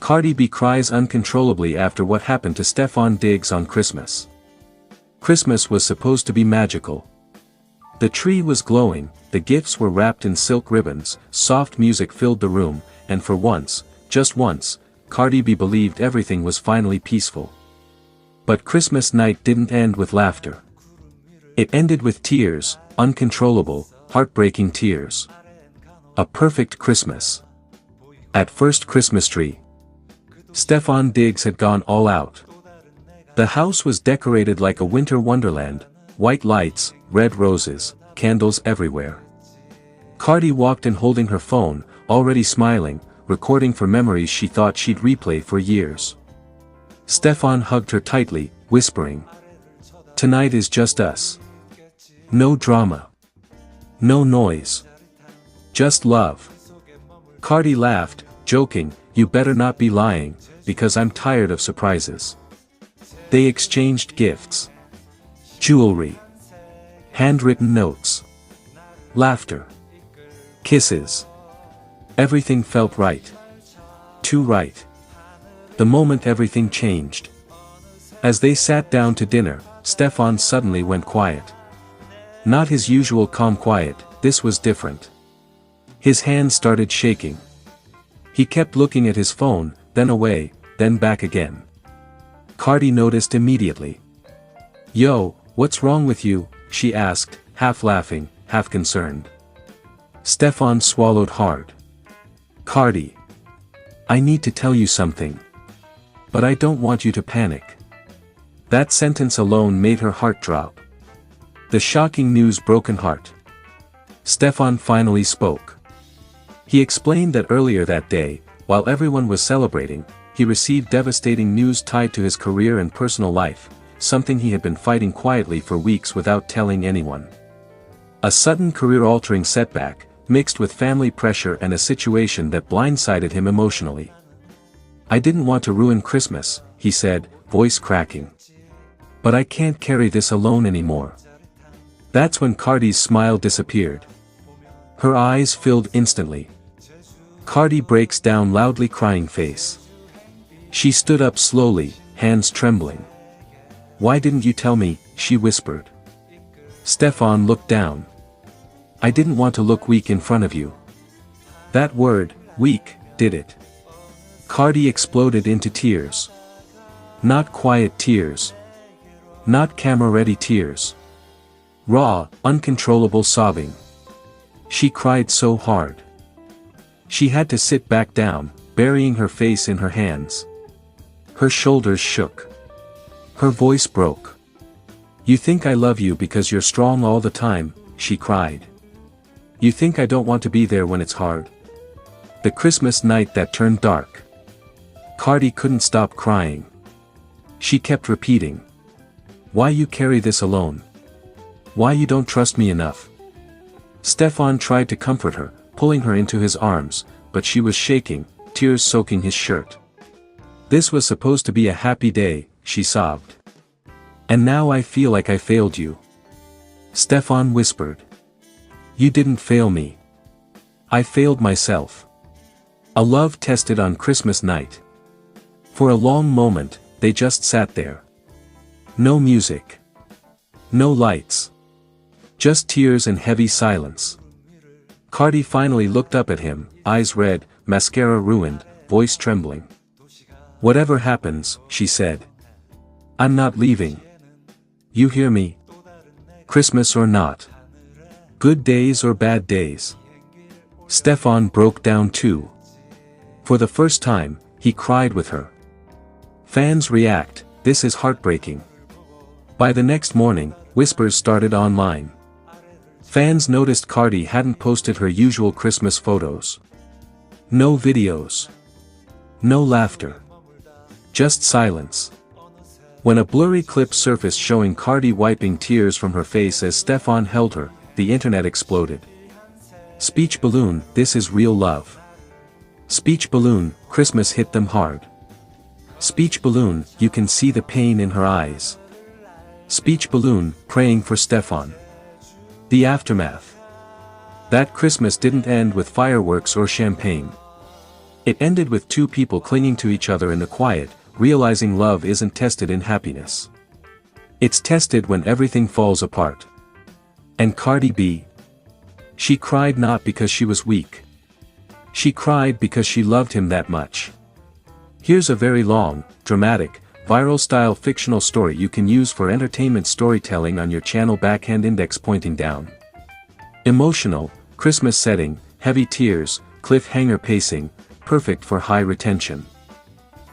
Cardi B cries uncontrollably after what happened to Stefan Diggs on Christmas. Christmas was supposed to be magical. The tree was glowing, the gifts were wrapped in silk ribbons, soft music filled the room, and for once, just once, Cardi B believed everything was finally peaceful. But Christmas night didn't end with laughter. It ended with tears, uncontrollable, heartbreaking tears. A perfect Christmas. At first Christmas tree. Stefan Diggs had gone all out. The house was decorated like a winter wonderland, white lights, red roses, candles everywhere. Cardi walked in holding her phone, already smiling, recording for memories she thought she'd replay for years. Stefan hugged her tightly, whispering, "Tonight is just us. No drama. No noise. Just love." Cardi laughed, joking, "You better not be lying, because I'm tired of surprises." They exchanged gifts. Jewelry. Handwritten notes. Laughter. Kisses. Everything felt right. Too right. The moment everything changed. As they sat down to dinner, Stefan suddenly went quiet. Not his usual calm quiet, this was different. His hands started shaking. He kept looking at his phone, then away, then back again. Cardi noticed immediately. "Yo, what's wrong with you?" she asked, half laughing, half concerned. Stefan swallowed hard. "Cardi. I need to tell you something. But I don't want you to panic." That sentence alone made her heart drop. The shocking news broke her heart. Stefan finally spoke. He explained that earlier that day, while everyone was celebrating, he received devastating news tied to his career and personal life, something he had been fighting quietly for weeks without telling anyone. A sudden career-altering setback, mixed with family pressure and a situation that blindsided him emotionally. "I didn't want to ruin Christmas," he said, voice cracking. "But I can't carry this alone anymore." That's when Cardi's smile disappeared. Her eyes filled instantly. Cardi breaks down loudly, crying face. She stood up slowly, hands trembling. "Why didn't you tell me?" she whispered. Stefan looked down. "I didn't want to look weak in front of you." That word, weak, did it. Cardi exploded into tears. Not quiet tears. Not camera-ready tears. Raw, uncontrollable sobbing. She cried so hard. She had to sit back down, burying her face in her hands. Her shoulders shook. Her voice broke. "You think I love you because you're strong all the time," she cried. "You think I don't want to be there when it's hard." The Christmas night that turned dark. Cardi couldn't stop crying. She kept repeating. "Why you carry this alone? Why you don't trust me enough?" Stefan tried to comfort her, pulling her into his arms, but she was shaking, tears soaking his shirt. "This was supposed to be a happy day," she sobbed. "And now I feel like I failed you." Stefan whispered. "You didn't fail me. I failed myself." A love tested on Christmas night. For a long moment, they just sat there. No music. No lights. Just tears and heavy silence. Cardi finally looked up at him, eyes red, mascara ruined, voice trembling. "Whatever happens," she said, "I'm not leaving. You hear me? Christmas or not. Good days or bad days." Stefan broke down too. For the first time, he cried with her. Fans react, "This is heartbreaking." By the next morning, whispers started online. Fans noticed Cardi hadn't posted her usual Christmas photos. No videos. No laughter. Just silence. When a blurry clip surfaced showing Cardi wiping tears from her face as Stefan held her, the internet exploded. Speech balloon, this is real love. Speech balloon, Christmas hit them hard. Speech balloon, you can see the pain in her eyes. Speech balloon, praying for Stefan. The aftermath. That Christmas didn't end with fireworks or champagne. It ended with two people clinging to each other in the quiet, realizing love isn't tested in happiness. It's tested when everything falls apart. And Cardi B? She cried not because she was weak. She cried because she loved him that much. Here's a very long, dramatic, viral-style fictional story you can use for entertainment storytelling on your channel. Backhand index pointing down. Emotional, Christmas setting, heavy tears, cliffhanger pacing, perfect for high retention.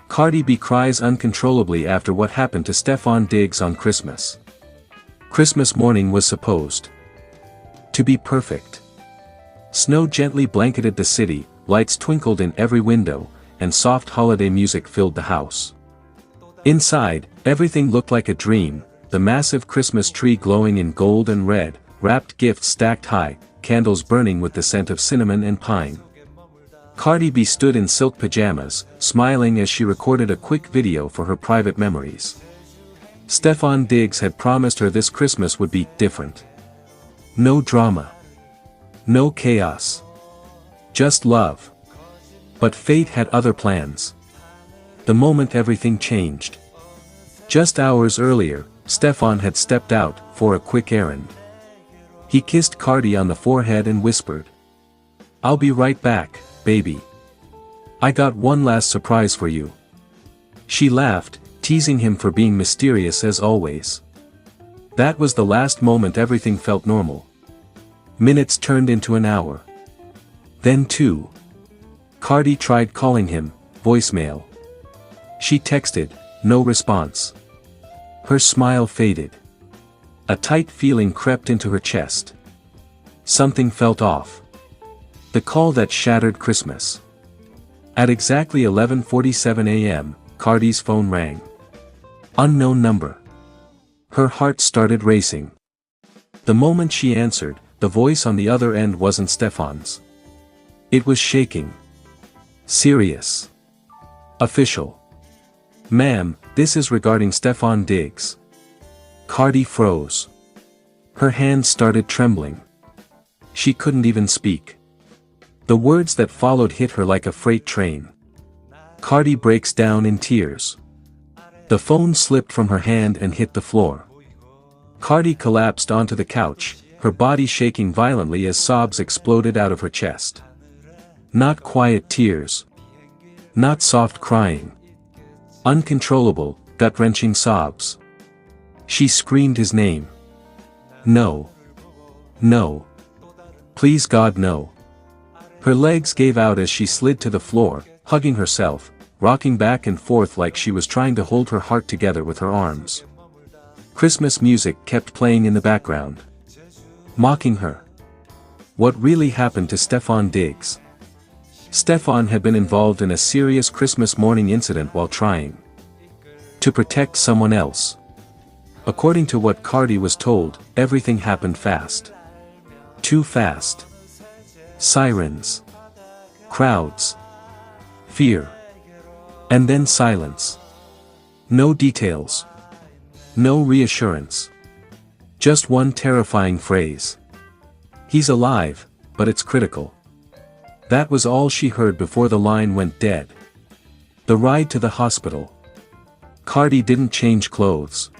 Cardi B cries uncontrollably after what happened to Stefon Diggs on Christmas. Christmas morning was supposed to be perfect. Snow gently blanketed the city, lights twinkled in every window, and soft holiday music filled the house. Inside, everything looked like a dream, the massive Christmas tree glowing in gold and red, wrapped gifts stacked high, candles burning with the scent of cinnamon and pine. Cardi B stood in silk pajamas, smiling as she recorded a quick video for her private memories. Stefon Diggs had promised her this Christmas would be different. No drama. No chaos. Just love. But fate had other plans. The moment everything changed. Just hours earlier, Stefon had stepped out for a quick errand. He kissed Cardi on the forehead and whispered, "I'll be right back, baby. I got one last surprise for you." She laughed, teasing him for being mysterious as always. That was the last moment everything felt normal. Minutes turned into an hour. Then 2. Cardi tried calling him, voicemail. She texted, no response. Her smile faded. A tight feeling crept into her chest. Something felt off. The call that shattered Christmas. At exactly 11:47 a.m., Cardi's phone rang. Unknown number. Her heart started racing. The moment she answered, the voice on the other end wasn't Stefon's. It was shaking. Serious. Official. "Ma'am, this is regarding Stefon Diggs." Cardi froze. Her hands started trembling. She couldn't even speak. The words that followed hit her like a freight train. Cardi breaks down in tears. The phone slipped from her hand and hit the floor. Cardi collapsed onto the couch, her body shaking violently as sobs exploded out of her chest. Not quiet tears. Not soft crying. Uncontrollable, gut-wrenching sobs. She screamed his name. No. No. Please God no. Her legs gave out as she slid to the floor, hugging herself, rocking back and forth like she was trying to hold her heart together with her arms. Christmas music kept playing in the background. Mocking her. What really happened to Stefon Diggs? Stefon had been involved in a serious Christmas morning incident while trying to protect someone else. According to what Cardi was told, everything happened fast. Too fast. Sirens. Crowds. Fear. And then silence. No details. No reassurance. Just one terrifying phrase. He's alive, but it's critical. That was all she heard before the line went dead. The ride to the hospital. Cardi didn't change clothes.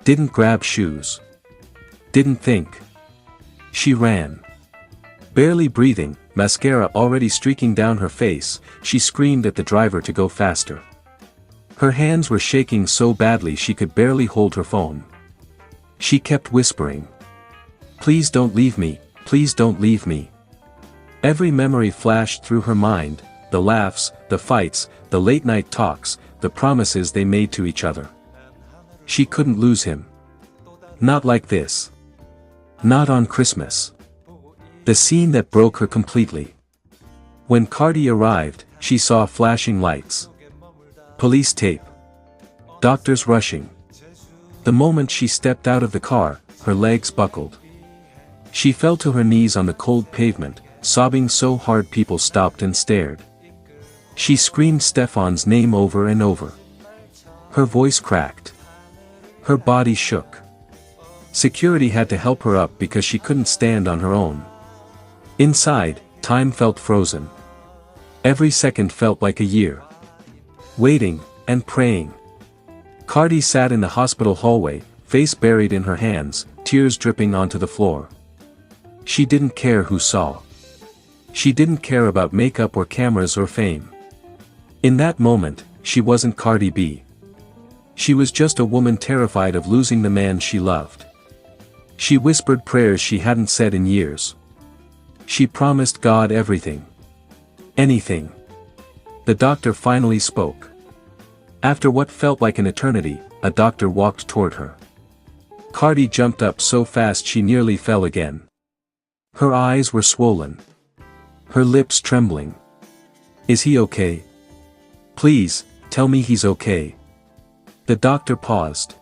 Didn't grab shoes. Didn't think. She ran. Barely breathing, mascara already streaking down her face, she screamed at the driver to go faster. Her hands were shaking so badly she could barely hold her phone. She kept whispering. "Please don't leave me, please don't leave me." Every memory flashed through her mind, the laughs, the fights, the late-night talks, the promises they made to each other. She couldn't lose him. Not like this. Not on Christmas. The scene that broke her completely. When Cardi arrived, she saw flashing lights. Police tape. Doctors rushing. The moment she stepped out of the car, her legs buckled. She fell to her knees on the cold pavement, sobbing so hard people stopped and stared. She screamed Stefon's name over and over. Her voice cracked. Her body shook. Security had to help her up because she couldn't stand on her own. Inside, time felt frozen. Every second felt like a year. Waiting, and praying. Cardi sat in the hospital hallway, face buried in her hands, tears dripping onto the floor. She didn't care who saw. She didn't care about makeup or cameras or fame. In that moment, she wasn't Cardi B. She was just a woman terrified of losing the man she loved. She whispered prayers she hadn't said in years. She promised God everything. Anything. The doctor finally spoke. After what felt like an eternity, a doctor walked toward her. Cardi jumped up so fast she nearly fell again. Her eyes were swollen. Her lips trembling. "Is he okay? Please, tell me he's okay." The doctor paused.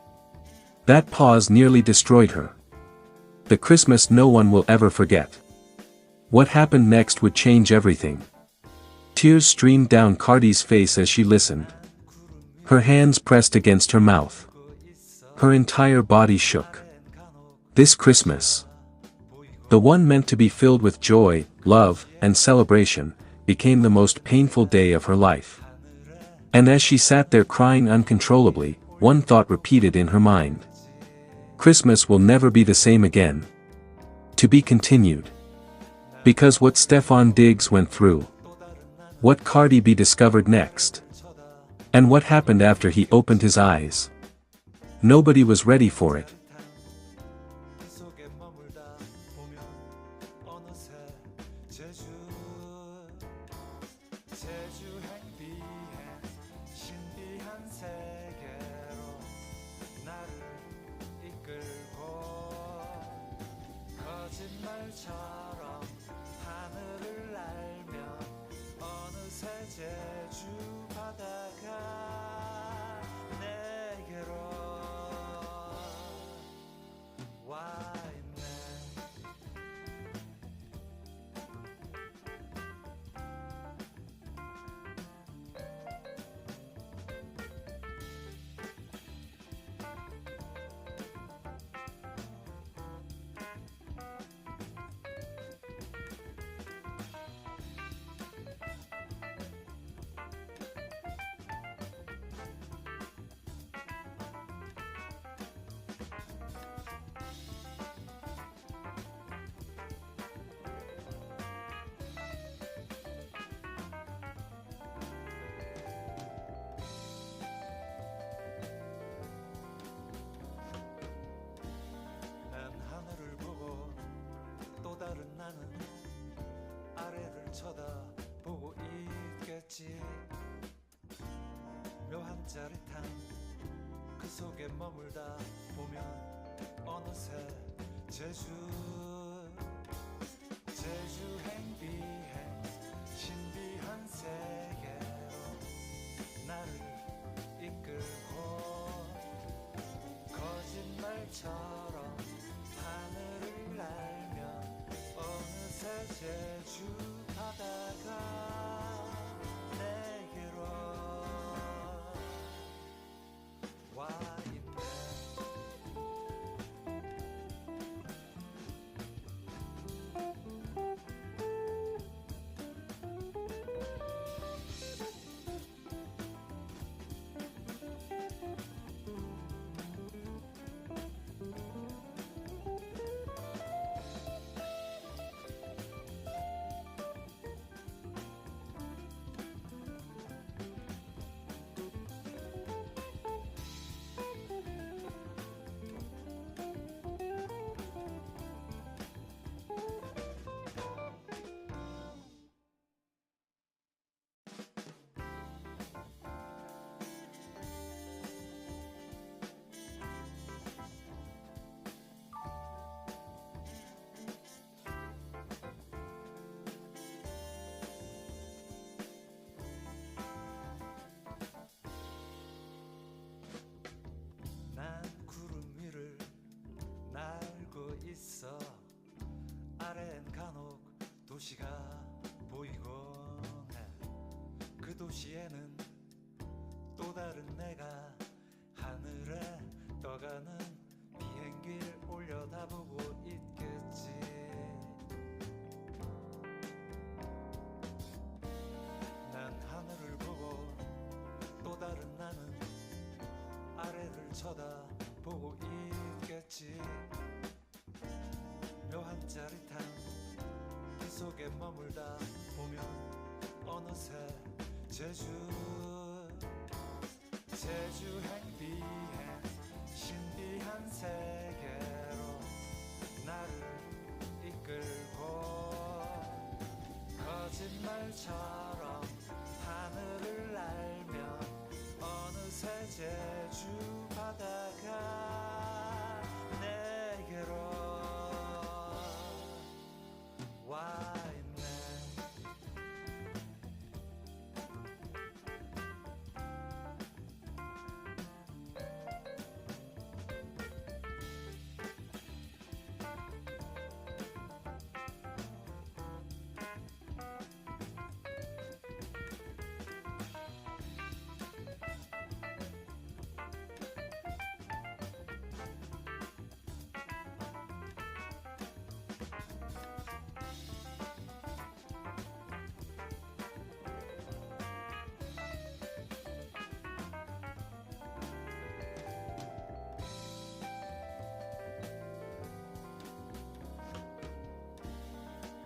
That pause nearly destroyed her. The Christmas no one will ever forget. What happened next would change everything. Tears streamed down Cardi's face as she listened. Her hands pressed against her mouth. Her entire body shook. This Christmas, the one meant to be filled with joy, love, and celebration, became the most painful day of her life. And as she sat there crying uncontrollably, one thought repeated in her mind. Christmas will never be the same again. To be continued. Because what Stefan Diggs went through. What Cardi B discovered next. And what happened after he opened his eyes. Nobody was ready for it. 쳐다보고 있겠지. 묘한 짜릿함 그 속에 머물다 보면 어느새 제주 행비행 신비한 세계로 나를 이끌고 거짓말처럼 하늘을 날며 어느새 제주 바다가 내게로 와 있네. 있어. 아래엔 간혹 도시가 보이곤 해. 그 도시에는 또 다른 내가 하늘에 떠가는 비행기를 올려다보고 있겠지. 쳐다보고 있겠지. 묘한 짜릿함 그 속에 머물다 보면 어느새 제주 행비행 신비한 세계로 나를 이끌고 거짓말처럼 하늘을 날며 어느새 제주 바다가 내게로 와 있네.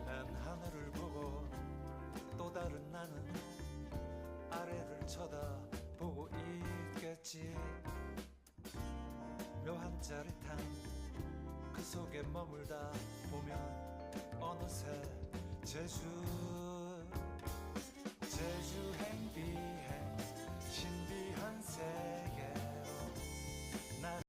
난 하늘을 보고 또 다른 나는 아래를 쳐다보고 있겠지. 묘한 짜릿함 그 속에 머물다 보면 어느새 제주 행비